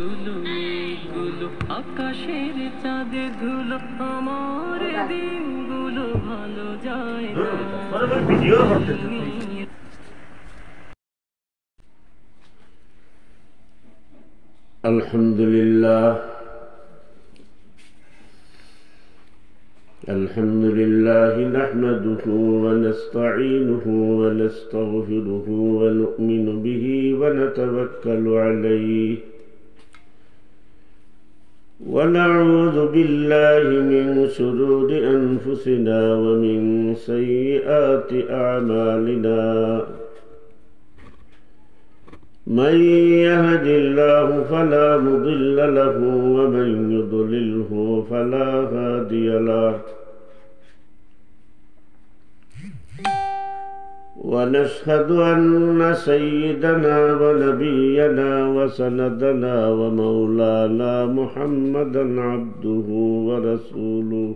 গুলো মেঘগুলো আকাশের চাঁদে ধুলো আমার দিনগুলো ভালো যায় না। الحمد لله نحمده ونستعينه ونستغفره ونؤمن به ونتوكل عليه ونعوذ بالله من شرور أنفسنا ومن سيئات أعمالنا من يهد الله فلا مضل له ومن يضلله فلا هادي له ونشهد أن سيدنا ونبينا وسندنا ومولانا محمدا عبده ورسوله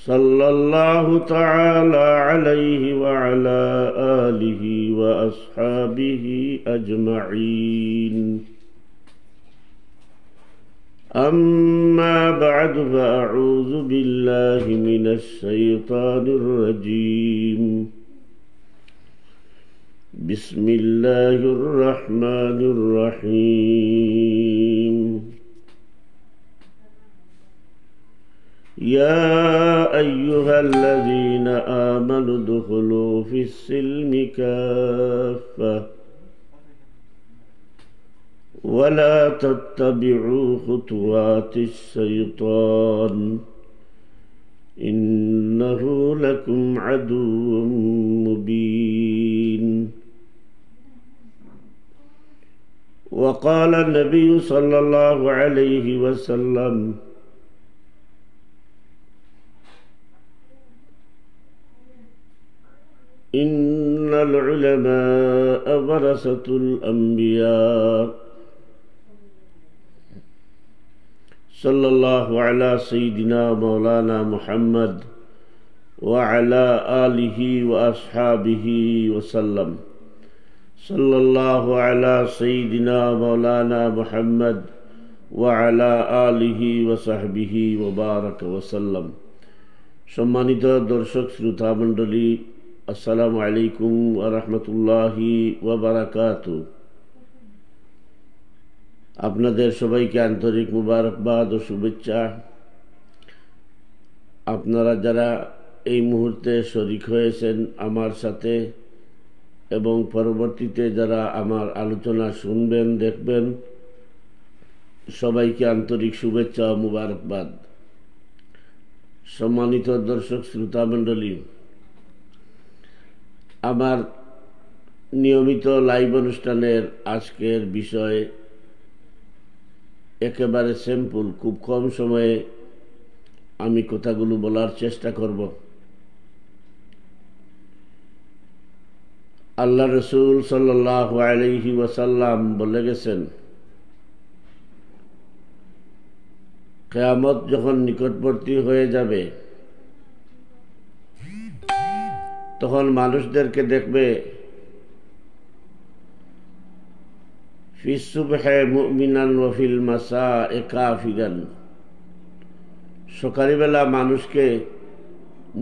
صلى الله تعالى عليه وعلى آله وأصحابه أجمعين أما بعد فأعوذ بالله من الشيطان الرجيم بسم الله الرحمن الرحيم يا أيها الذين آمنوا ادخلوا في السلم كافة ولا تتبعوا خطوات الشيطان إنه لكم عدو مبين وقال النبي صلى الله عليه وسلم إن العلماء ورثة الأنبياء صلى الله على سيدنا مولانا محمد وعلى آله وأصحابه وسلم صلى الله على سيدنا مولانا محمد وعلى آله وصحبه وبارك وسلم সম্মানিত দর্শক শ্রোতা মণ্ডলী, আসসালামু আলাইকুম ওয়া রাহমাতুল্লাহি ওয়া বারাকাতুহু। আপনাদের সবাইকে আন্তরিক মুবারকবাদ ও শুভেচ্ছা। আপনারা যারা এই মুহূর্তে শরীক হয়েছেন আমার সাথে এবং পরবর্তীতে যারা আমার আলোচনা শুনবেন দেখবেন, সবাইকে আন্তরিক শুভেচ্ছা ও মুবারকবাদ। সম্মানিত দর্শক শ্রোতা মণ্ডলী, আমার নিয়মিত লাইভ অনুষ্ঠানের আজকের বিষয় একেবারে সিম্পল, খুব কম সময়ে আমি কথাগুলো বলার চেষ্টা করব। আল্লাহ রসুল সাল্লাল্লাহু আলাইহি ওয়াসাল্লাম বলে গেছেন, কিয়ামত যখন নিকটবর্তী হয়ে যাবে তখন মানুষদেরকে দেখবে ফিস সুবহে মুমিনান ওয়া ফিল মাসায়ে কাফিরান। সকালবেলা মানুষকে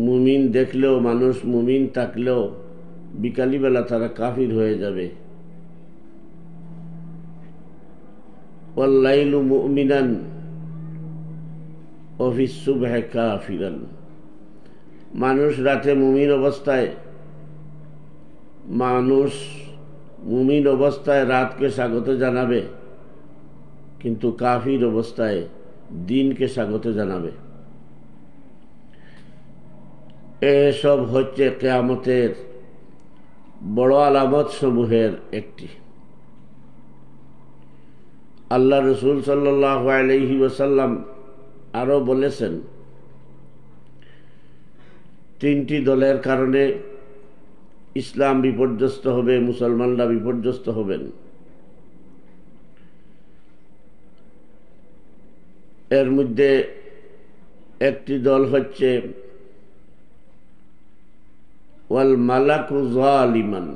মুমিন দেখলেও, মানুষ মুমিন থাকলেও বিকালবেলা তারা কাফির হয়ে যাবে। ওয়াল লাইলু মুমিনান ওয়া ফিস সুবহে কাফিরান। মানুষ রাতে মুমিন অবস্থায়, রাতকে স্বাগত জানাবে, কিন্তু কাফির অবস্থায় দিনকে স্বাগত জানাবে। এসব হচ্ছে কিয়ামতের বড় আলামত সমূহের একটি। আল্লাহ রসুল সাল্লাল্লাহু আলাইহি ওয়াসাল্লাম আরো বলেছেন, তিনটি দলের কারণে ইসলাম বিপর্যস্ত হবে, মুসলমানরা বিপর্যস্ত হবেন। এর মধ্যে একটি দল হচ্ছে ওয়াল মালাকু যালিমান,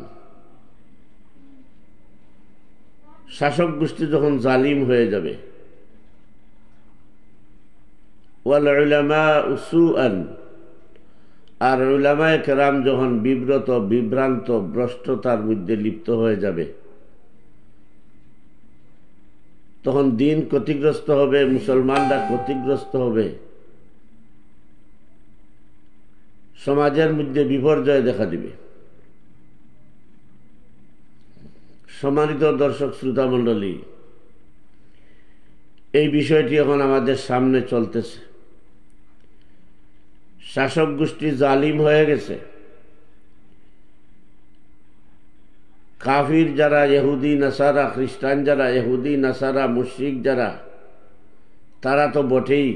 শাসক গোষ্ঠী যখন জালিম হয়ে যাবে, ওয়াল উলামা উসুআন, আর উলামায়ে কেরাম যখন বিব্রত বিভ্রান্ত ভ্রষ্টতার মধ্যে লিপ্ত হয়ে যাবে, তখন দিন ক্ষতিগ্রস্ত হবে, মুসলমানরা ক্ষতিগ্রস্ত হবে, সমাজের মধ্যে বিপর্যয় দেখা দিবে। সম্মানিত দর্শক শ্রোতা মণ্ডলী, এই বিষয়টি এখন আমাদের সামনে চলতেছে। শাসক গোষ্ঠী জালিম হয়ে গেছে। কাফির যারা, ইহুদি নাসারা, খ্রিস্টান যারা, ইহুদি নাসারা, মুশরিক যারা, তারা তো বটেই,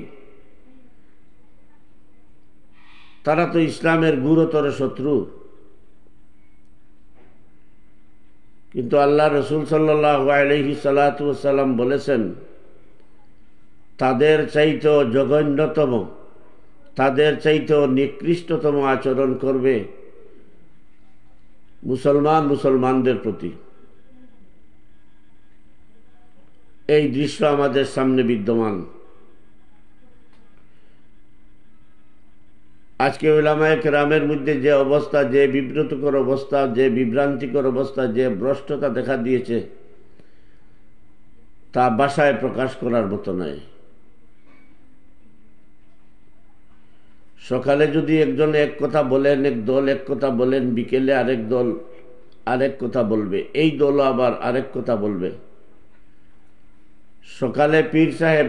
তারা তো ইসলামের গুরুতর শত্রু। কিন্তু আল্লাহ রসুল সাল্লাল্লাহু আলাইহি সাল্লাতু ওয়াসাল্লাম বলেছেন, তাদের চাইতেও জঘন্যতম, তাদের চাইতেও নিকৃষ্টতম আচরণ করবে মুসলমানদের প্রতি। এই দৃশ্য আমাদের সামনে বিদ্যমান। আজকে উলামায়ে কেরামের মধ্যে যে অবস্থা, যে বিব্রতকর অবস্থা, যে বিভ্রান্তিকর অবস্থা, যে ভ্রষ্টতা দেখা দিয়েছে, তা ভাষায় প্রকাশ করার মতো নয়। সকালে যদি একজন এক কথা বলেন, এক দল এক কথা বলেন, বিকেলে আরেক দল আরেক কথা বলবে, এই দল আবার আরেক কথা বলবে। সকালে পীর সাহেব,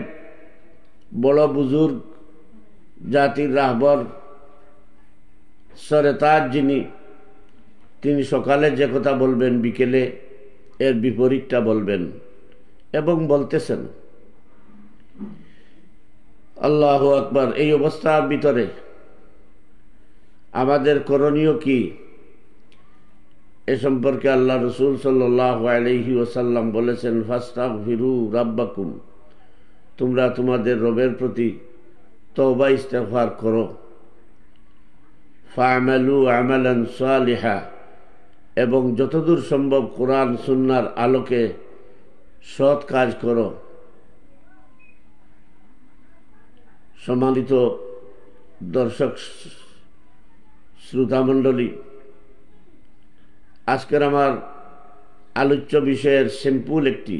বড় বুজুর্গ, জাতির রাহবর, সরেতাজ যিনি, তিনি সকালে যে কথা বলবেন, বিকেলে এর বিপরীতটা বলবেন এবং বলতেছেন। আল্লাহু আকবার। এই অবস্থার ভিতরে আমাদের করণীয় কি, এ সম্পর্কে আল্লাহ রসুল সাল্লাল্লাহু আলাইহি ওয়াসাল্লাম বলেছেন, ফাস্তাগফিরু রাব্বাকুম, তোমরা তোমাদের রবের প্রতি তওবা ইস্তেগফার করো। ফা'মালু আমালান সালিহা, এবং যতদূর সম্ভব কোরআন সুন্নাহর আলোকে সৎ কাজ করো। সম্মানিত দর্শক শ্রোতামণ্ডলী, আজকের আমার আলোচ্য বিষয়ের সিম্পল একটি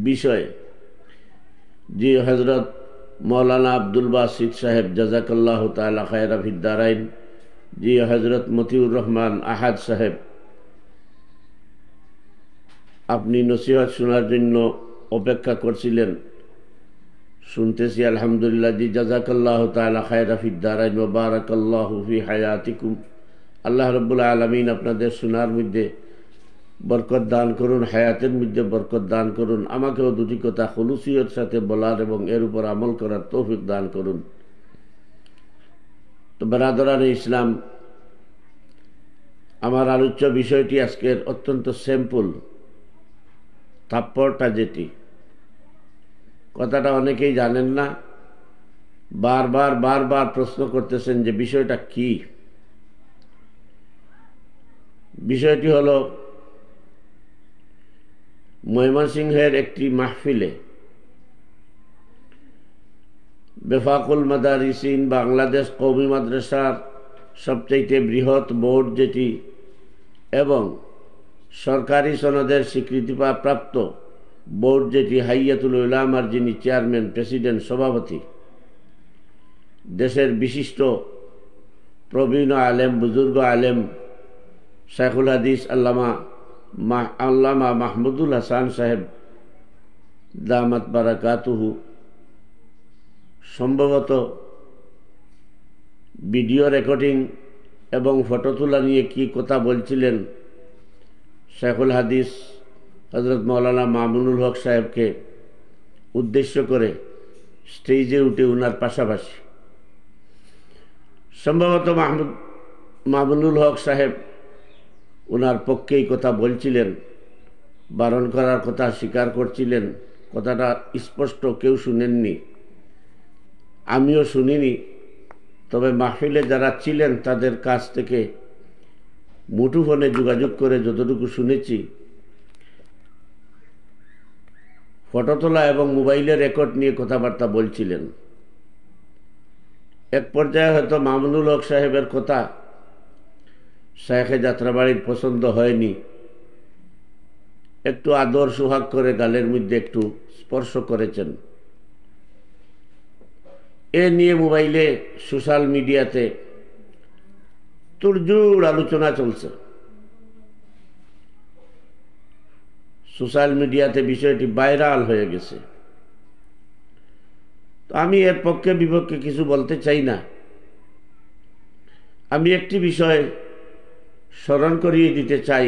বিষয়, যে হযরত মৌলানা আব্দুল বাসিত সাহেব জাযাকাল্লাহু তাআলা খায়রা ফিদ দারাইন, যে হযরত মতিউর রহমান আহাদ সাহেব, আপনি নসিহত শোনার জন্য অপেক্ষা করছিলেন, শুনতেছি আলহামদুলিল্লাহ। জি জাযাকাল্লাহু তাআলা খায়রা ফিদ দারাইন ওয়া বারাকাল্লাহু ফি হায়াতিকুম। আল্লাহ রাব্বুল আলামিন আপনাদের শোনার মধ্যে বরকত দান করুন, হায়াতের মধ্যে বরকত দান করুন। আমাকেও দুটি কথা খুলুসিয়ত সাথে বলার এবং এর উপর আমল করার তৌফিক দান করুন। তো বেরাদরানে ইসলাম, আমার আলোচ্য বিষয়টি আজকের অত্যন্ত সিম্পল। থাপ্পড়টা যেটি, কথাটা অনেকেই জানেন না, বারবার প্রশ্ন করতেছেন যে বিষয়টা কি। বিষয়টি হলো, ময়মনসিংহের একটি মাহফিলে বেফাকুল মাদারিসিন বাংলাদেশ কওমি মাদ্রাসার সবচেয়ে বৃহৎ বোর্ড যেটি এবং সরকারি সনদের স্বীকৃতিপ্রাপ্ত বোর্ড যেটি, হাইয়াতুল উলামার যিনি চেয়ারম্যান, প্রেসিডেন্ট, সভাপতি, দেশের বিশিষ্ট প্রবীণ আলেম, বুজুর্গ আলেম, শাইখুল হাদিস আল্লামা মাহমুদুল হাসান সাহেব দামাত বারাকাতুহু, সম্ভবত ভিডিও রেকর্ডিং এবং ফটো তোলা নিয়ে কি কথা বলছিলেন, শাইখুল হাদিস হযরত মাওলানা মামুনুল হক সাহেবকে উদ্দেশ্য করে স্টেজে উঠে ওনার পাশাপাশি সম্ভবত মামুনুল হক সাহেব ওনার পক্ষেই কথা বলছিলেন, বারণ করার কথা স্বীকার করছিলেন। কথাটা স্পষ্ট কেউ শুনেননি, আমিও শুনিনি। তবে মাহফিলে যারা ছিলেন তাদের কাছ থেকে মুঠোফোনে যোগাযোগ করে যতটুকু শুনেছি, ফটো তোলা এবং মোবাইলে রেকর্ড নিয়ে কথাবার্তা বলছিলেন। এক পর্যায়ে হয়তো মামুনুল হক সাহেবের কথা শায়েখে যাত্রাবাড়ির পছন্দ হয়নি, একটু আদর সোহাগ করে গালের মধ্যে একটু স্পর্শ করেছেন। এ নিয়ে মোবাইলে সোশ্যাল মিডিয়াতে তুরজুড় আলোচনা চলছে। সোশ্যাল মিডিয়াতে বিষয়টি ভাইরাল হয়ে গেছে। তো আমি এর পক্ষে বিপক্ষে কিছু বলতে চাই না। আমি একটি বিষয় স্মরণ করিয়ে দিতে চাই,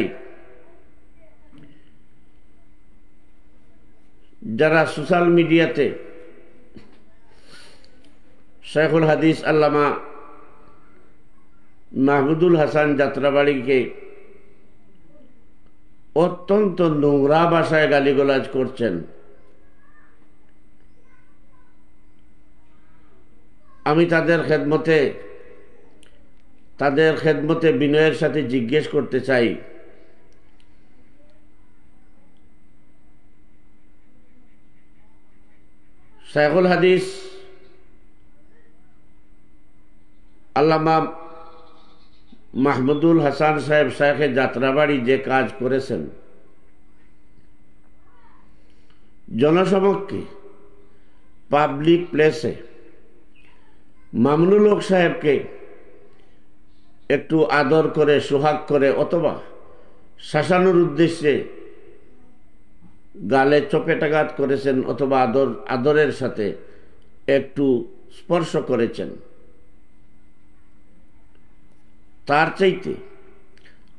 যারা সোশ্যাল মিডিয়াতে শেখুল হাদিস আল্লামা মাহমুদুল হাসান যাত্রাবাড়িকে অত্যন্ত নোংরা ভাষায় গালিগালাজ করছেন, আমি তাদের খেদমতে বিনয়ের সাথে জিজ্ঞেস করতে চাই, শেখুল হাদিস আল্লামা মাহমুদুল হাসান সাহেব শায়েখে যাত্রাবাড়ি যে কাজ করেছেন, জনসমক্ষে পাবলিক প্লেসে মামুনুল হক সাহেবকে একটু আদর করে সোহাগ করে অথবা শাসানোর উদ্দেশ্যে গালে চপেটাঘাত করেছেন অথবা আদরের সাথে একটু স্পর্শ করেছেন। তার চাইতে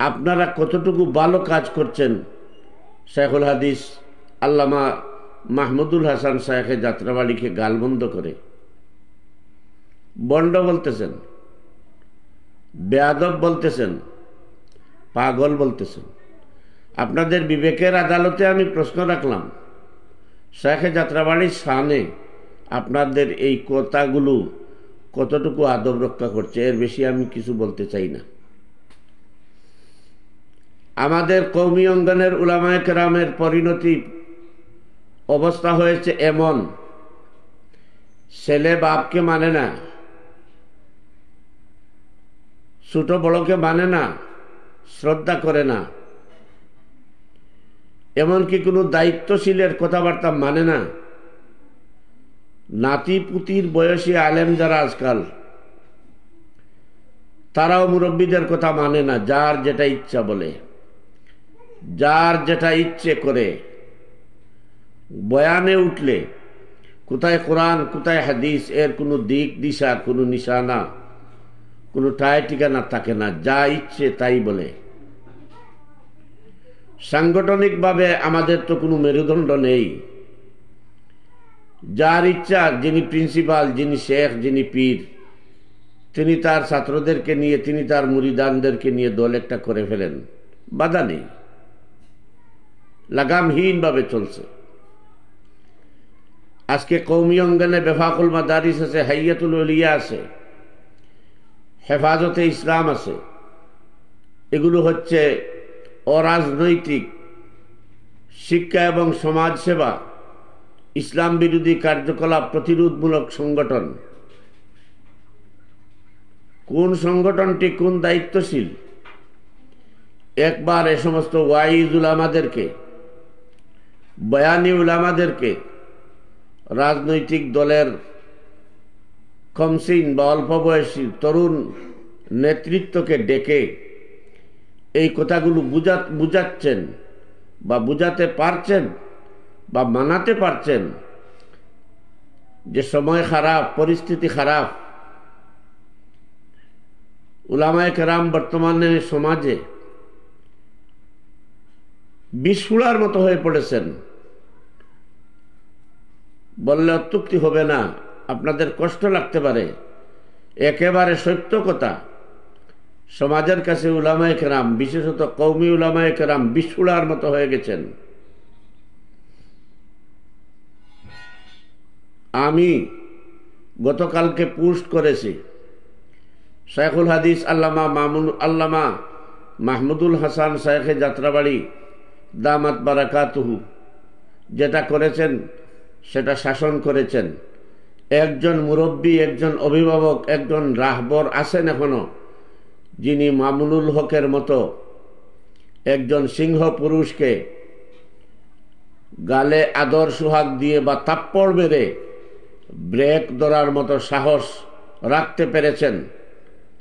আপনারা কতটুকু ভালো কাজ করছেন শেখুল হাদিস আল্লামা মাহমুদুল হাসান শায়েখে যাত্রাবাড়িকে গালবন্ধ করে বন্ড বলতেছেন, বেয়াদব বলতেছেন, পাগল বলতেছেন। আপনাদের বিবেকের আদালতে আমি প্রশ্ন রাখলাম, শায়েখে যাত্রাবাড়ির শানে আপনাদের এই কথাগুলো কতটুকু আদব রক্ষা করছে? এর বেশি আমি কিছু বলতে চাই না। আমাদের কওমি অঙ্গনের উলামায়ে কেরামের পরিণতি অবস্থা হয়েছে এমন, ছেলে বাপকে মানে না, ছোট বড়কে মানে না, শ্রদ্ধা করে না, এমনকি কোনো দায়িত্বশীলের কথাবার্তা মানে না। নাতি পুতির বয়সী আলেম যারা আজকাল, তারাও মুরব্বীদের কথা মানে না, যার যেটা ইচ্ছা বলে, যার যেটা ইচ্ছে করে। বয়ানে উঠলে কোথায় কোরআন কোথায় হাদিস এর কোনো দিক দিশা, কোনো নিশানা, কোনো ঠায় ঠিকানা থাকে না, যা ইচ্ছে তাই বলে। সাংগঠনিকভাবে আমাদের তো কোনো মেরুদণ্ড নেই। যার ইচ্ছা, যিনি প্রিন্সিপাল, যিনি শেখ, যিনি পীর, তিনি তার ছাত্রদেরকে নিয়ে, তিনি তার মুরিদানদেরকে নিয়ে দল একটা করে ফেলেন, বাধা নেই, লাগামহীনভাবে চলছে। আজকে কওমি অঙ্গনে বেফাকুল মাদারিস আছে, হাইয়াতুল উলিয়া আছে, হেফাজতে ইসলাম আছে। এগুলো হচ্ছে অরাজনৈতিক শিক্ষা এবং সমাজ সেবা, ইসলাম বিরোধী কার্যকলাপ প্রতিরোধমূলক সংগঠন। কোন সংগঠনটি কোন দায়িত্বশীল একবার এ সমস্ত ওয়াইজ উলামাদেরকে, বয়ানী উলামাদেরকে, রাজনৈতিক দলের কমসিন বা অল্প বয়সী তরুণ নেতৃত্বকে ডেকে এই কথাগুলো বুঝাচ্ছেন বা বুঝাতে পারছেন বা মানাতে পারছেন যে সময় খারাপ, পরিস্থিতি খারাপ, উলামায়ে কেরাম বর্তমানে সমাজে বিস্ফোড়ার মতো হয়ে পড়েছেন। বললে অত্যুক্তি হবে না, আপনাদের কষ্ট লাগতে পারে, একেবারে সত্য কথা। সমাজের কাছে উলামায়ে কেরাম, বিশেষত কওমি উলামায়ে কেরাম বিস্ফোড়ার মতো হয়ে গেছেন। আমি গতকালকে পোস্ট করেছি, শেখুল হাদিস আল্লামা মাহমুদুল হাসান শায়েখে যাত্রাবাড়ি দামাত বারাকাতুহু যেটা করেছেন সেটা শাসন করেছেন। একজন মুরব্বী, একজন অভিভাবক, একজন রাহবর আছেন এখনো, যিনি মামুনুল হকের মতো একজন সিংহ পুরুষকে গালে আদর সোহাগ দিয়ে বা থাপ্পড় মেরে ব্রেক ধরার মতো সাহস রাখতে পেরেছেন।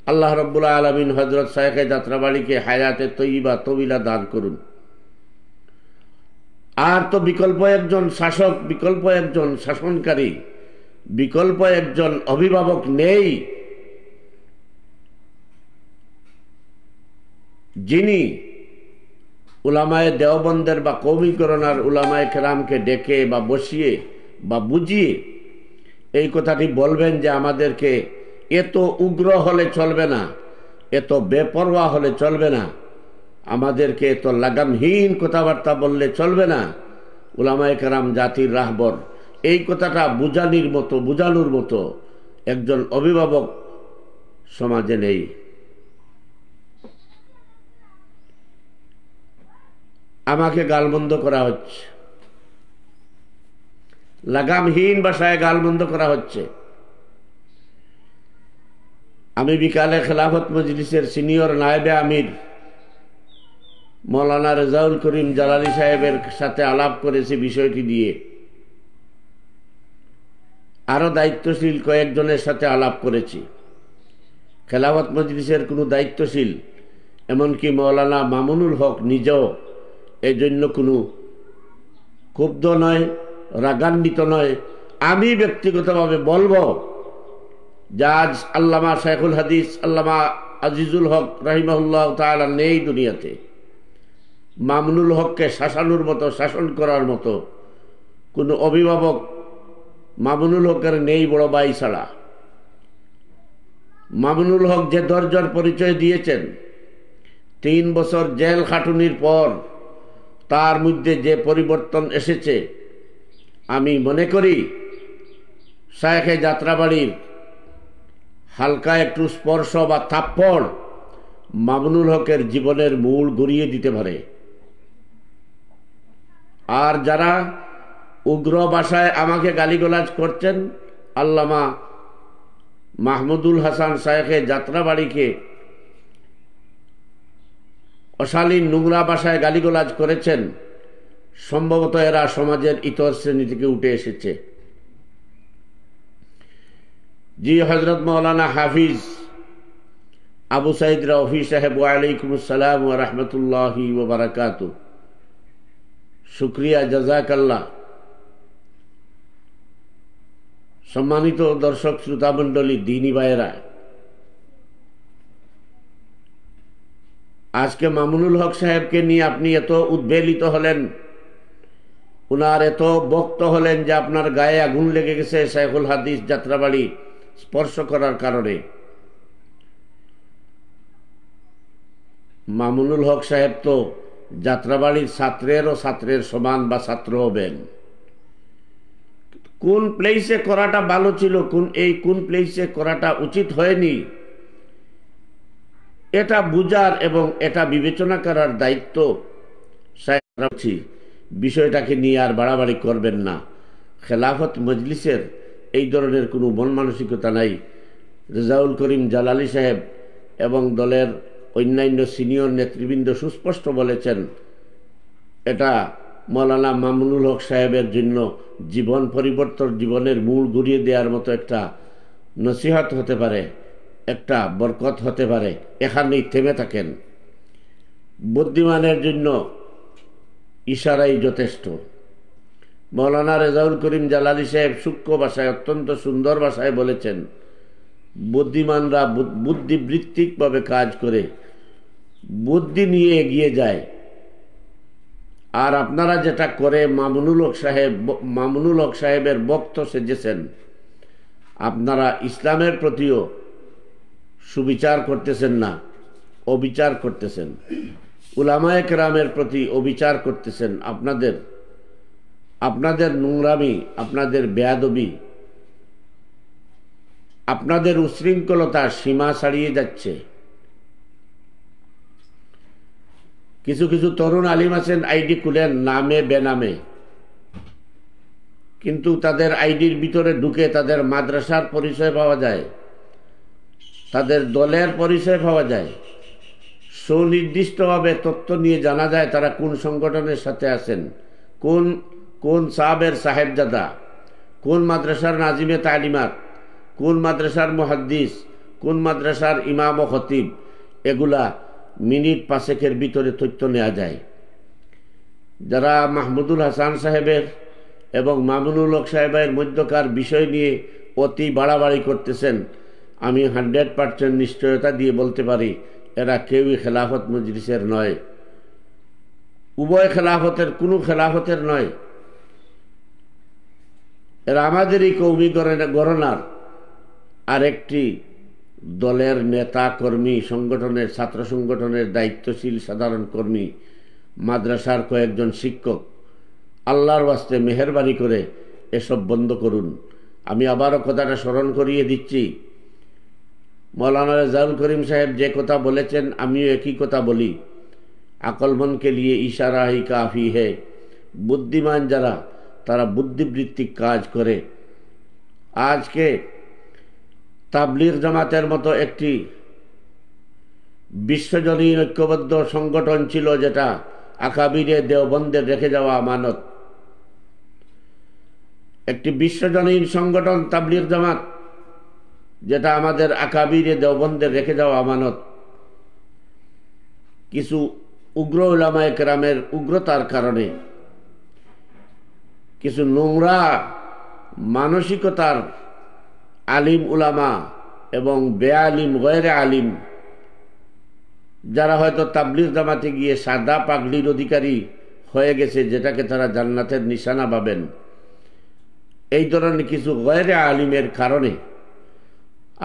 আল্লাহ রাব্বুল আলামিন হযরত শায়েখে যাত্রাবাড়িকে হায়াতে তয়্যিবা তবিলা দান করুন। আর তো বিকল্প একজন শাসক, বিকল্প একজন শাসনকারী, বিকল্প একজন অভিভাবক নেই, যিনি উলামায়ে দেওবন্দের বা কওমিকরণার উলামায়ে কেরামকে ডেকে বা বসিয়ে বা বুঝিয়ে এই কথাটি বলবেন যে আমাদেরকে এত উগ্র হলে চলবে না, এত বেপরোয়া হলে চলবে না, আমাদেরকে এত লাগামহীন কথাবার্তা বললে চলবে না। উলামায়ে কেরাম জাতির রাহবর, এই কথাটা বুঝানোর মতো একজন অভিভাবক সমাজে নেই। আমাকে গালমন্দ করা হচ্ছে, লাগামহীন ভাষায় গালমন্দ করা হচ্ছে। আমি বিকালে খেলাফত মজলিসের সিনিয়র নায়েবে আমির মৌলানা রেজাউল করিম জালালি সাহেবের সাথে আলাপ করেছি বিষয়টি দিয়ে। আরো দায়িত্বশীল কয়েকজনের সাথে আলাপ করেছি। খেলাফত মজলিসের কোনো দায়িত্বশীল, এমনকি মৌলানা মামুনুল হক নিজেও এই জন্য কোনো ক্ষুব্ধ নয়, রাগান্বিত নয়। আমি ব্যক্তিগতভাবে বলবো, জাজ আল্লামা শাইখুল হাদিস আল্লামা আজিজুল হক রাহিমাহুল্লাহ তাআলা নেই দুনিয়াতে। মামুনুল হককে শাসানোর মতো, শাসন করার মতো কোনো অভিভাবক মামুনুল হকের নেই, বড় ভাই ছাড়া। মামুনুল হক যে দরজার পরিচয় দিয়েছেন, 3 বছর জেল খাটুনির পর তার মধ্যে যে পরিবর্তন এসেছে, আমি মনে করি শায়েখে যাত্রাবাড়ির হালকা একটু স্পর্শ বা থাপ্পড় মামুনুল হকের জীবনের মূল গড়িয়ে দিতে পারে। আর যারা উগ্র ভাষায় আমাকে গালিগালাজ করছেন, আল্লামা মাহমুদুল হাসান শায়েখে যাত্রাবাড়িকে অশালীন নোংরা ভাষায় গালিগালাজ করেছেন, সম্ভবত এরা সমাজের ইতর শ্রেণী থেকে উঠে এসেছে। জি হযরত মাওলানা হাফিজ আবু সাইদ রাউফি সাহেব, ওয়ালাইকুম আসসালাম ওয়া রাহমাতুল্লাহি ওয়া বারাকাতুহু। শুকরিয়া, জাযাকাল্লাহ। সম্মানিত দর্শক শ্রোতা মণ্ডলী, দ্বীনী ভাইয়েরা, আজকে মামুনুল হক সাহেবকে নিয়ে আপনি এত উদ্বেলিত হলেন, উনার এত বক্ত হলেন যে আপনার গায়ে আগুন লেগে গেছে শাইখুল হাদিস যাত্রাবাড়ি স্পর্শ করার কারণে। মামুনুল হক সাহেব তো যাত্রাবাড়ির ছাত্রেরও ছাত্রের সমান বা ছাত্র হবেন। কোন প্লেসে করাটা ভালো ছিল, কোন প্লেসে করাটা উচিত হয়নি, এটা বুঝার এবং এটা বিবেচনা করার দায়িত্ব রাখছি। বিষয়টাকে নিয়ে আর বাড়াবাড়ি করবেন না। খেলাফত মজলিসের এই ধরনের কোনো মন মানসিকতা নাই। রেজাউল করিম জালালি সাহেব এবং দলের অন্যান্য সিনিয়র নেতৃবৃন্দ সুস্পষ্ট বলেছেন, এটা মৌলানা মামুনুল হক সাহেবের জন্য জীবন পরিবর্তন, জীবনের মূল ঘুরিয়ে দেওয়ার মতো একটা নসিহত হতে পারে, একটা বরকত হতে পারে। এখানেই থেমে থাকেন। বুদ্ধিমানের জন্য ইশারাই যথেষ্ট। মৌলানা রেজাউল করিম জালালি সাহেব সূক্ষ্ম ভাষায়, অত্যন্ত সুন্দর ভাষায় বলেছেন, বুদ্ধিমানরা বুদ্ধিবৃত্তিকভাবে কাজ করে, বুদ্ধি নিয়ে এগিয়ে যায়। আর আপনারা যেটা করে মামুনুল হক সাহেবের বক্ত সেজেছেন, আপনারা ইসলামের প্রতিও সুবিচার করতেছেন না, অবিচার করতেছেন। উলামায়ে কেরামের প্রতি অবিচার করতেছেন। আপনাদের নোংরামি, আপনাদের বেয়াদবি, আপনাদের উশৃঙ্খলতা সীমা ছাড়িয়ে যাচ্ছে। কিছু কিছু তরুণ আলিম আছেন, আইডি খুলেন নামে বেনামে, কিন্তু তাদের আইডির ভিতরে ঢুকে তাদের মাদ্রাসার পরিচয় পাওয়া যায়, তাদের দলের পরিচয় পাওয়া যায়, সুনির্দিষ্টভাবে তথ্য নিয়ে জানা যায় তারা কোন সংগঠনের সাথে আছেন, কোন কোন সাহাবের সাহেবজাদা, কোন মাদ্রাসার নাজিমে তালিমাত, কোন মাদ্রাসার মুহাদ্দিস, কোন মাদ্রাসার ইমাম ও খতিব, এগুলা মিনিট পাঁচেকের ভিতরে তথ্য নেওয়া যায়। যারা মাহমুদুল হাসান সাহেবের এবং মামুনুল হক সাহেবের মধ্যকার বিষয় নিয়ে অতি বাড়াবাড়ি করতেছেন, আমি 100% নিশ্চয়তা দিয়ে বলতে পারি এরা কেউই খেলাফত মজলিসের নয়, উভয় খেলাফতের, কোনো খেলাফতের নয়। এরা আমাদেরই কৌমি গণনার আরেকটি দলের নেতা কর্মী, সংগঠনের, ছাত্র সংগঠনের দায়িত্বশীল সাধারণ কর্মী, মাদ্রাসার কয়েকজন শিক্ষক। আল্লাহর ওয়াস্তে মেহেরবানি করে এসব বন্ধ করুন। আমি আবারও কথাটা স্মরণ করিয়ে দিচ্ছি, মৌলানা রেজাউল করিম সাহেব যে কথা বলেছেন আমিও একই কথা বলি, আকলমনকে লিয়ে ইশারা হি কাফি হে। বুদ্ধিমান যারা তারা বুদ্ধিবৃত্তিক কাজ করে। আজকে তাবলিগ জামাতের মতো একটি বিশ্বজনীন ঐক্যবদ্ধ সংগঠন ছিল যেটা আকাবিরে দেওবন্দের রেখে যাওয়া আমানত, একটি বিশ্বজনীন সংগঠন তাবলিগ জামাত যেটা আমাদের আকাবিরে দেওবন্দের রেখে যাওয়া আমানত, কিছু উগ্র উলামায়ে কেরামের উগ্রতার কারণে, কিছু নোংরা মানসিকতার আলিম উলামা এবং বেআলিম গয়রে আলিম যারা হয়তো তাবলিগ জামাতে গিয়ে সাদা পাগড়ির অধিকারী হয়ে গেছে, যেটাকে তারা জান্নাতের নিশানা পাবেন, এই ধরনের কিছু গয়রে আলিমের কারণে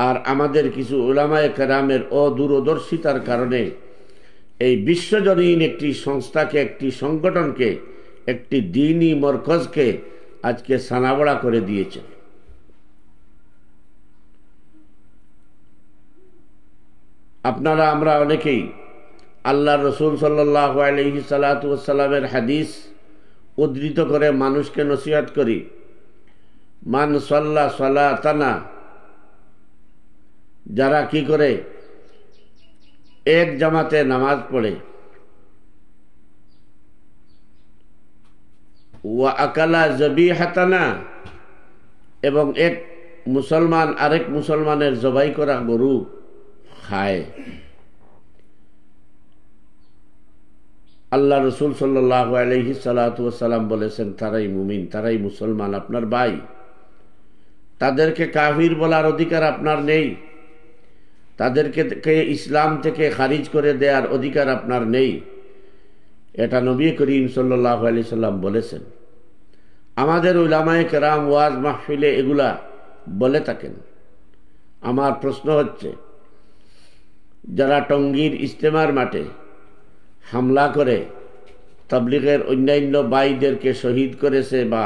আর আমাদের কিছু উলামায়ে কেরামের অদূরদর্শিতার কারণে এই বিশ্বজনীন একটি সংস্থাকে, একটি সংগঠনকে, একটি দ্বীনি মরকজকে আজকে সানাবড়া করে দিয়েছে। আপনারা আমরা অনেকেই আল্লাহ রসুল সাল্লাল্লাহু আলাইহি সাল্লাতু ওয়াসসালামের হাদিস উদ্ধৃত করে মানুষকে নসিহত করি, মান সাল্লা সালাতানা, যারা কি করে এক জামাতে নামাজ পড়ে, ওয়া আকালা জবিহাতানা, এবং এক মুসলমান আরেক মুসলমানের জবাই করা গরু খায়, আল্লাহ রসুল সাল্লাল্লাহু আলাইহি সাল্লাতু ওয়াসসালাম বলেছেন তারাই মুমিন, তারাই মুসলমান, আপনার ভাই। তাদেরকে কাফির বলার অধিকার আপনার নেই, তাদেরকে ইসলাম থেকে খারিজ করে দেওয়ার অধিকার আপনার নেই। এটা নবী করিম সাল্লাল্লাহু আলাইহি সাল্লাম বলেছেন। আমাদের উলামায়ে কেরাম ওয়াজ মাহফিলে এগুলা বলে থাকেন। আমার প্রশ্ন হচ্ছে, যারা টঙ্গীর ইজতেমার মাঠে হামলা করে তাবলিগের অন্যান্য ভাইদেরকে শহীদ করেছে বা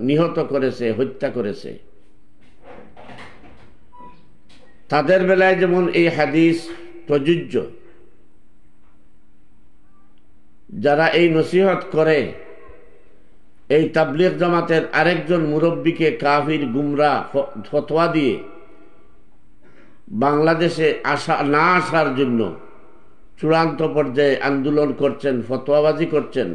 নিহত করেছে, হত্যা করেছে, তাদের বেলায় যেমন এই হাদিস প্রযোজ্য, যারা এই নসিহত করে এই তাবলিগ জামাতের আরেকজন মুরব্বীকে কাফির গুমরা ফতোয়া দিয়ে বাংলাদেশে না আসার জন্য চূড়ান্ত পর্যায়ে আন্দোলন করছেন, ফতোয়াবাজি করছেন,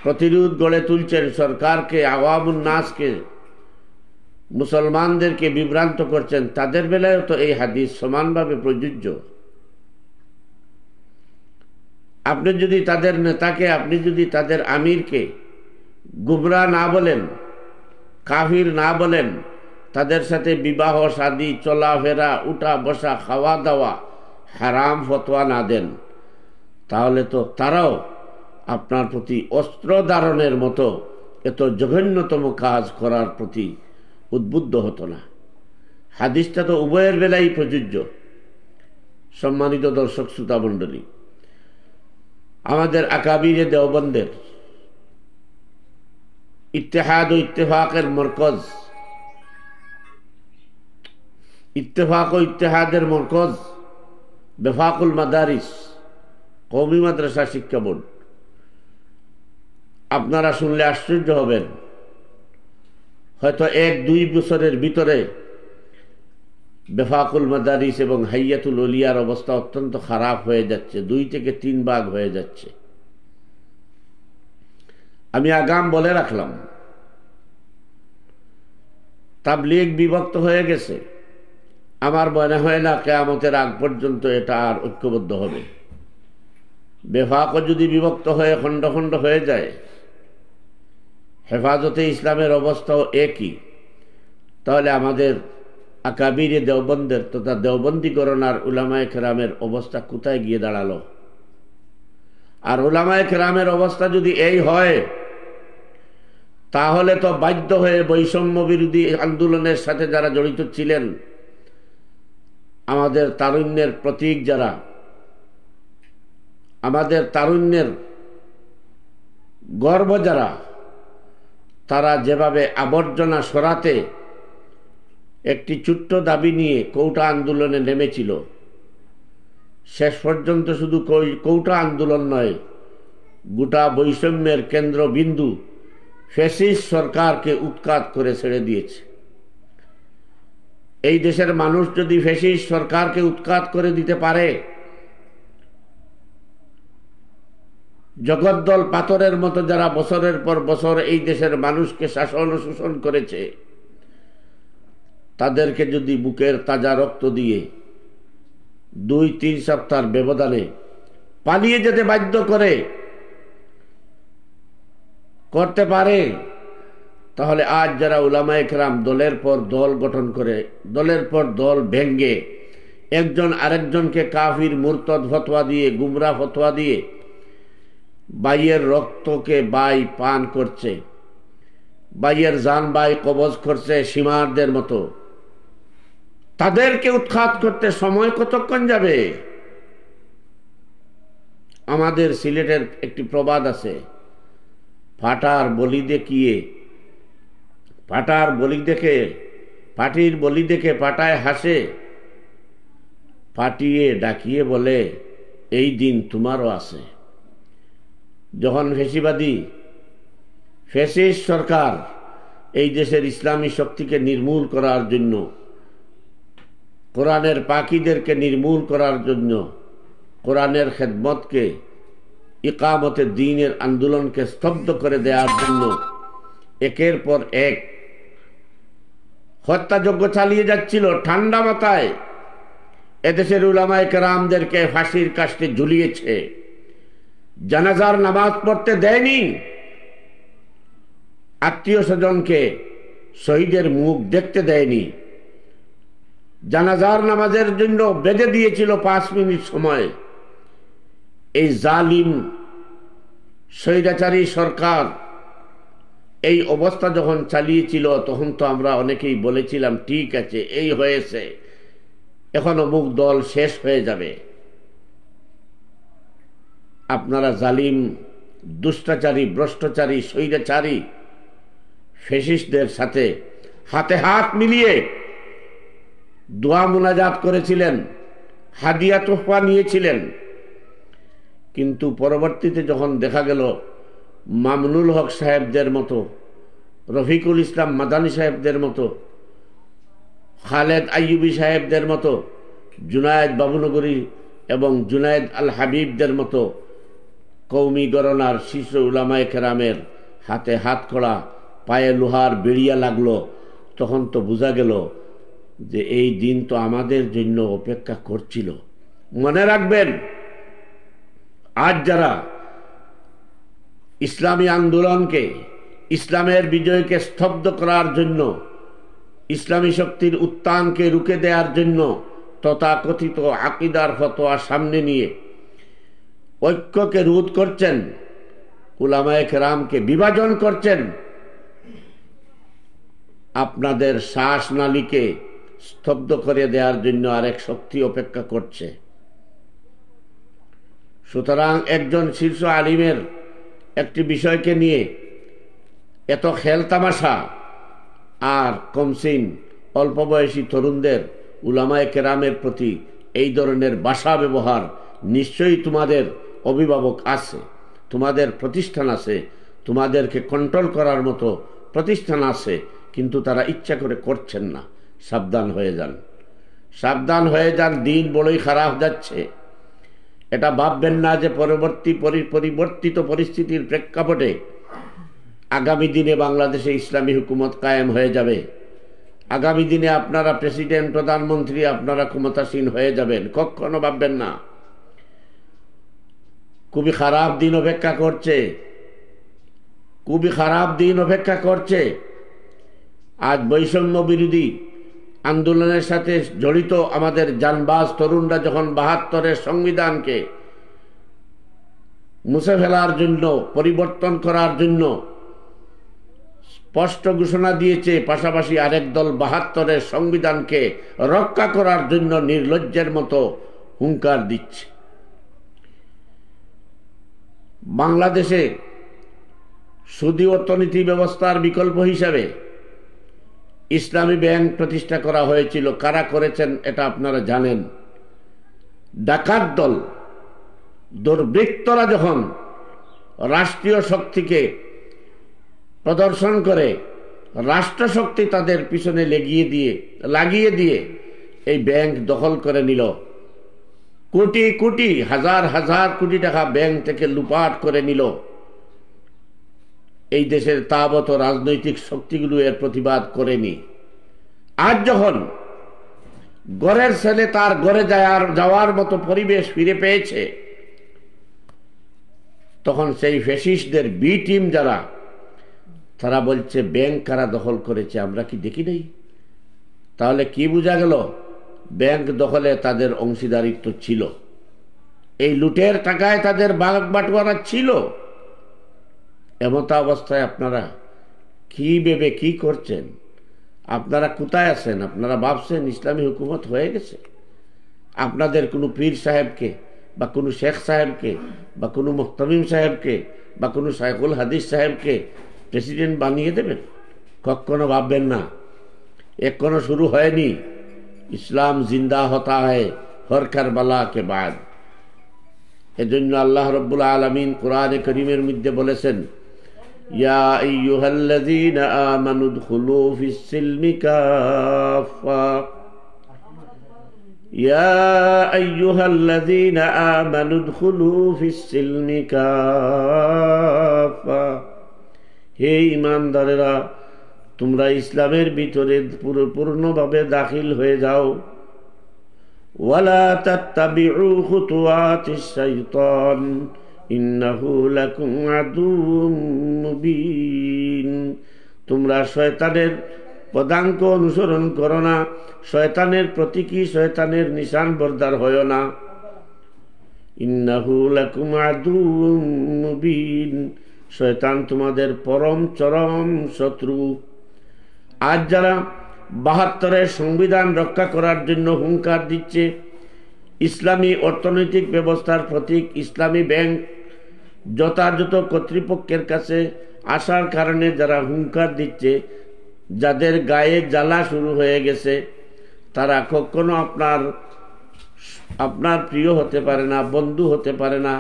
প্রতিরোধ গড়ে তুলছেন, সরকারকে, আওয়ামুন নাসকে, মুসলমানদেরকে বিভ্রান্ত করছেন, তাদের বেলায়ও তো এই হাদিস সমানভাবে প্রযোজ্য। আপনি যদি তাদের নেতাকে, আপনি যদি তাদের আমিরকে গুমরা না বলেন, কাফির না বলেন, তাদের সাথে বিবাহ শাদী, চলাফেরা, উঠা বসা, খাওয়া দাওয়া হারাম ফতোয়া না দেন, তাহলে তো তারাও আপনার প্রতি অস্ত্র ধারণের মতো এত জঘন্যতম কাজ করার প্রতি উদ্বুদ্ধ হতো না। হাদিসটা তো উভয়ের বেলায় প্রযোজ্য। সম্মানিত দর্শক শ্রোতা মণ্ডলী, আমাদের আকাবিরে দেওবন্দের ইত্তেহাদ ও ইত্তেফাকের মরকজ, ইত্তেফাক ও ইত্তেহাদের মরকজ বেফাকুল মাদারিস কওমি মাদ্রাসা শিক্ষা বোর্ড। আপনারা শুনলে আশ্চর্য হবেন, হয়তো 1-2 বছরের ভিতরে বেফাকুল মাদারিস এবং হাইয়াতুল ওলিয়ার অবস্থা অত্যন্ত খারাপ হয়ে যাচ্ছে, 2 থেকে 3 ভাগ হয়ে যাচ্ছে। আমি আগাম বলে রাখলাম, তাবলীগ বিভক্ত হয়ে গেছে। আমার মনে হয় না কিয়ামতের আগ পর্যন্ত এটা আর ঐক্যবদ্ধ হবে। বেফাকও যদি বিভক্ত হয়ে খণ্ড খণ্ড হয়ে যায়, হেফাজতে ইসলামের অবস্থাও একই, তাহলে আমাদের আকাবিরে দেওবন্দের তথা দেওবন্দিকরণ আর উলামায়ে কেরামের অবস্থা কোথায় গিয়ে দাঁড়ালো? আর উলামায়ে কেরামের অবস্থা যদি এই হয়, তাহলে তো বাধ্য হয়ে বৈষম্য বিরোধী আন্দোলনের সাথে যারা জড়িত ছিলেন, আমাদের তারুণ্যের প্রতীক যারা, আমাদের তারুণ্যের গর্ব যারা, তারা যেভাবে আবর্জনা সরাতে একটি ছোট্ট দাবি নিয়ে কৌটা আন্দোলনে নেমেছিল, শেষ পর্যন্ত শুধু কৌটা আন্দোলন নয়, গোটা বৈষম্যের কেন্দ্রবিন্দু ফ্যাসিস্ট সরকারকে উৎখাত করে ছেড়ে দিয়েছে। এই দেশের মানুষ যদি ফ্যাসিস্ট সরকারকে উৎখাত করে দিতে পারে, জগদ্দল পাথরের মতো যারা বছরের পর বছর এই দেশের মানুষকে শাসন ও শোষণ করেছে, তাদেরকে যদি বুকের তাজা রক্ত দিয়ে 2-3 সপ্তাহের ব্যবধানে পালিয়ে যেতে বাধ্য করতে পারে, তাহলে আজ যারা উলামায়ে কেরাম দলের পর দল গঠন করে, দলের পর দল ভেঙ্গে একজন আরেকজনকে কাফির মুরতাদ ফতোয়া দিয়ে, গুমরা ফতোয়া দিয়ে বাইয়ের রক্তকে বাই পান করছে, বাইয়ের জান বাই কবজ করছে সীমারদের মতো, তাদেরকে উৎখাত করতে সময় কতক্ষণ যাবে? আমাদের সিলেটের একটি প্রবাদ আছে, পাটির বলি দেখে পাটায় হাসে, পাটিয়ে ডাকিয়ে বলে এই দিন তোমারও আছে। যখন ফ্যাসিস্ট সরকার এই দেশের ইসলামী শক্তিকে নির্মূল করার জন্য, কোরআনের পাখীদেরকে নির্মূল করার জন্য, কোরআনের খেদমতকে, ইকামতে দ্বীনের আন্দোলনকে স্তব্ধ করে দেওয়ার জন্য একের পর এক হত্যাযজ্ঞ চালিয়ে যাচ্ছিল, ঠান্ডা মাথায় এদেশের উলামায়ে কেরামদেরকে ফাঁসির কাস্টে ঝুলিয়েছে, জানাজার নামাজ পড়তে দেয়নি, আত্মীয় স্বজনকে শহীদের মুখ দেখতে দেয়নি, জানাজার নামাজের জন্য বেঁধে দিয়েছিল 5 মিনিট সময়। এই জালিম স্বৈরাচারী সরকার এই অবস্থা যখন চালিয়েছিল, তখন তো আমরা অনেকেই বলেছিলাম ঠিক আছে, এই হয়েছে, এখন অমুক দল শেষ হয়ে যাবে। আপনারা জালিম, দুষ্টাচারী, ভ্রষ্টাচারী, স্বৈরাচারী ফ্যাসিস্টদের সাথে হাতে হাত মিলিয়ে দোয়া মুনাজাত করেছিলেন, হাদিয়া তোহফা নিয়েছিলেন, কিন্তু পরবর্তীতে যখন দেখা গেল মামুনুল হক সাহেবদের মতো, রফিকুল ইসলাম মাদানী সাহেবদের মতো, খালেদ আইয়ুবী সাহেবদের মতো, জুনায়েদ বাবুনগরী এবং জুনায়েদ আল হাবিবদের মতো কৌমি গণনার শীর্ষ উলামায়ে কেরামের হাতে হাত করা, পায়ে লোহার বেড়িয়া লাগলো, তখন তো বোঝা গেল যে এই দিন তো আমাদের জন্য অপেক্ষা করছিল। মনে রাখবেন, আজ যারা ইসলামী আন্দোলনকে, ইসলামের বিজয়কে স্তব্ধ করার জন্য, ইসলামী শক্তির উত্থানকে রুখে দেওয়ার জন্য তথাকথিত আকীদার ফতোয়া সামনে নিয়ে ঐক্যকে রোধ করছেন, উলামায়ে কেরামকে বিভাজন করছেন, আপনাদের শ্বাসনালীকে স্তব্ধ করে দেওয়ার জন্য আরেক শক্তি অপেক্ষা করছে। সুতরাং একজন শীর্ষ আলিমের একটি বিষয়কে নিয়ে এত খেলতামাশা আর কমসিন অল্প বয়সী তরুণদের উলামায়ে কেরামের প্রতি এই ধরনের ভাষা ব্যবহার, নিশ্চয়ই তোমাদের অভিভাবক আছে, তোমাদের প্রতিষ্ঠান আছে, তোমাদেরকে কন্ট্রোল করার মতো প্রতিষ্ঠান আছে, কিন্তু তারা ইচ্ছা করে করছেন না। সাবধান হয়ে যান, সাবধান হয়ে যান, দিন বড়ই খারাপ যাচ্ছে। এটা ভাববেন না যে পরিবর্তিত পরিস্থিতির প্রেক্ষাপটে আগামী দিনে বাংলাদেশে ইসলামী হুকুমত কায়েম হয়ে যাবে, আগামী দিনে আপনারা প্রেসিডেন্ট প্রধানমন্ত্রী আপনারা ক্ষমতাসীন হয়ে যাবেন, কখনো ভাববেন না। খুবই খারাপ দিন অপেক্ষা করছে, খুবই খারাপ দিন অপেক্ষা করছে। আজ বৈষম্য বিরোধী আন্দোলনের সাথে জড়িত আমাদের জানবাজ তরুণরা যখন ৭২-এর সংবিধানকে মুছে ফেলার জন্য, পরিবর্তন করার জন্য স্পষ্ট ঘোষণা দিয়েছে, পাশাপাশি আরেক দল ৭২-এর সংবিধানকে রক্ষা করার জন্য নির্লজ্জের মতো হুঙ্কার দিচ্ছে। বাংলাদেশে সুদী অর্থনীতি ব্যবস্থার বিকল্প হিসাবে ইসলামী ব্যাংক প্রতিষ্ঠা করা হয়েছিল। কারা করেছেন এটা আপনারা জানেন। ডাকাত দল, দুর্বৃত্তরা যখন রাষ্ট্রীয় শক্তিকে প্রদর্শন করে, রাষ্ট্রশক্তি তাদের পিছনে লাগিয়ে দিয়ে এই ব্যাংক দখল করে নিল। কোটি কোটি, হাজার হাজার কোটি টাকা ব্যাংক থেকে লুপাট করে নিল। এই দেশের তাবত রাজনৈতিক শক্তিগুলো এর প্রতিবাদ করেনি। আজ যখন ঘরের ছেলে তার ঘরে যাওয়ার মতো পরিবেশ ফিরে পেয়েছে, তখন সেই ফ্যাসিস্টদের বি টিম যারা, তারা বলছে ব্যাংক কারা দখল করেছে আমরা কি দেখি নাই? তাহলে কি বোঝা গেল? ব্যাংক দখলে তাদের অংশীদারিত্ব ছিল, এই লুটের টাকায় তাদের ভাগ বাটোয়ারা ছিল। এমতা অবস্থায় আপনারা কি ভেবে কি করছেন? আপনারা কোথায় আছেন? আপনারা ভাবছেন ইসলামী হুকুমত হয়ে গেছে? আপনাদের কোনো পীর সাহেবকে বা কোনো শেখ সাহেবকে বা কোনো মুহতামিম সাহেবকে বা কোনো শাইখুল হাদিস সাহেবকে প্রেসিডেন্ট বানিয়ে দেবেন? কখনো ভাববেন না। এখনো শুরু হয়নি। ইসলাম জিন্দা হতা হয় হর কারবালা কে বাদ। এজন্য আল্লাহ রাব্বুল আলামিন কোরআনে কারীমের মধ্যে বলেছেন, ইয়া আইয়ুহাল্লাযীনা আমানু দুখুলু ফিস-সিলমি কাফা, ইয়া আইয়ুহাল্লাযীনা আমানু দুখুলু ফিস-সিলমি কাফা। হে ঈমানদারেরা, তোমরা ইসলামের ভিতরে পূর্ণভাবে দাখিল হয়ে যাও। ওয়ালা তাত্তাবিউ খুতুওয়াতিশ শাইতান ইন্নাহু লাকুম আদুউম মুবিন। তোমরা শয়তানের পদাঙ্ক অনুসরণ করো না, শয়তানের প্রতীকী, শয়তানের নিশান বরদার হয় না। ইন্নাহু লাকুম আদুউম মুবিন, শয়তান তোমাদের চরম শত্রু। আজ যারা ৭২-এর সংবিধান রক্ষা করার জন্য হুঙ্কার দিচ্ছে, ইসলামী অর্থনৈতিক ব্যবস্থার প্রতীক ইসলামী ব্যাংক যথাযথ কর্তৃপক্ষের কাছে আসার কারণে যারা হুঙ্কার দিচ্ছে, যাদের গায়ে জ্বালা শুরু হয়ে গেছে, তারা কখনো আপনার প্রিয় হতে পারে না, বন্ধু হতে পারে না,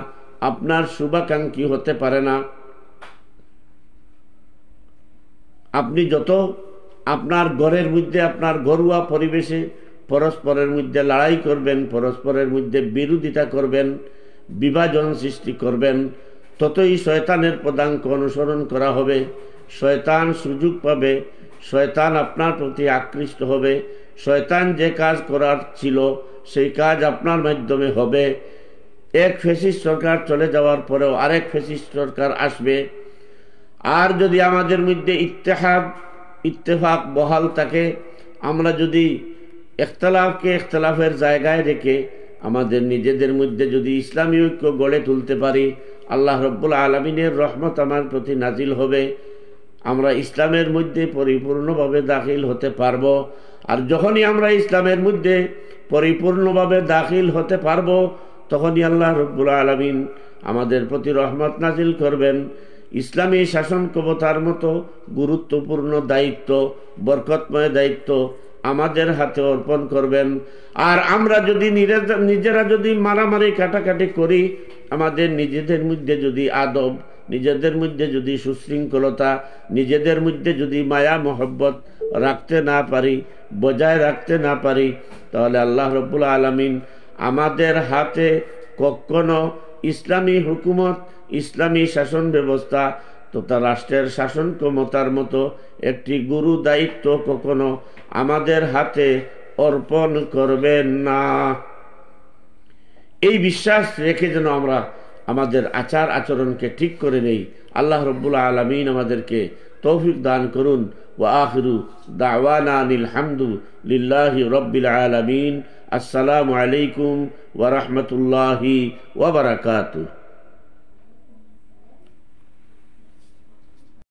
আপনার শুভাকাঙ্ক্ষী হতে পারে না। আপনি যত আপনার ঘরের মধ্যে, আপনার ঘরোয়া পরিবেশে পরস্পরের মধ্যে লড়াই করবেন, পরস্পরের মধ্যে বিরোধিতা করবেন, বিভাজন সৃষ্টি করবেন, ততই শয়তানের পদাঙ্ক অনুসরণ করা হবে। শয়তান সুযোগ পাবে, শয়তান আপনার প্রতি আকৃষ্ট হবে। শয়তান যে কাজ করার ছিল সেই কাজ আপনার মাধ্যমে হবে। এক ফ্যাসিস্ট সরকার চলে যাওয়ার পরেও আরেক ফ্যাসিস্ট সরকার আসবে। আর যদি আমাদের মধ্যে ইত্তেফাক বহাল থাকে, আমরা যদি ইখতিলাফকে ইখতিলাফের জায়গায় রেখে আমাদের নিজেদের মধ্যে যদি ইসলামী ঐক্য গড়ে তুলতে পারি, আল্লাহ রাব্বুল আলামিনের রহমত আমার প্রতি নাজিল হবে। আমরা ইসলামের মধ্যে পরিপূর্ণভাবে দাখিল হতে পারব। আর যখনই আমরা ইসলামের মধ্যে পরিপূর্ণভাবে দাখিল হতে পারব, তখনই আল্লাহ রাব্বুল আলামিন আমাদের প্রতি রহমত নাজিল করবেন। ইসলামী শাসন ক্ষমতার মতো গুরুত্বপূর্ণ দায়িত্ব, বরকতময় দায়িত্ব আমাদের হাতে অর্পণ করবেন। আর আমরা যদি নিজেরা যদি মারামারি কাটাকাটি করি, আমাদের নিজেদের মধ্যে যদি আদব নিজেদের মধ্যে যদি সুশৃঙ্খলতা, নিজেদের মধ্যে যদি মায়া মহব্বত রাখতে না পারি, বজায় রাখতে না পারি, তাহলে আল্লাহ রব্বুল আলামিন আমাদের হাতে কখনো ইসলামী হুকুমত, ইসলামী শাসন ব্যবস্থা তথা রাষ্ট্রের শাসন ক্ষমতার মতো একটি গুরু দায়িত্ব কখনো আমাদের হাতে অর্পণ করবেন না। এই বিশ্বাস রেখে যেন আমরা আমাদের আচার আচরণকে ঠিক করে নেই। আল্লাহ রব্বুল আলামিন আমাদেরকে তৌফিক দান করুন। ওয়া আখিরু দাওয়ানা আনিল হামদু লিল্লাহি রাব্বিল আলামিন। আসসালামু আলাইকুম ওয়া রাহমাতুল্লাহি ওয়া বারাকাতুহু।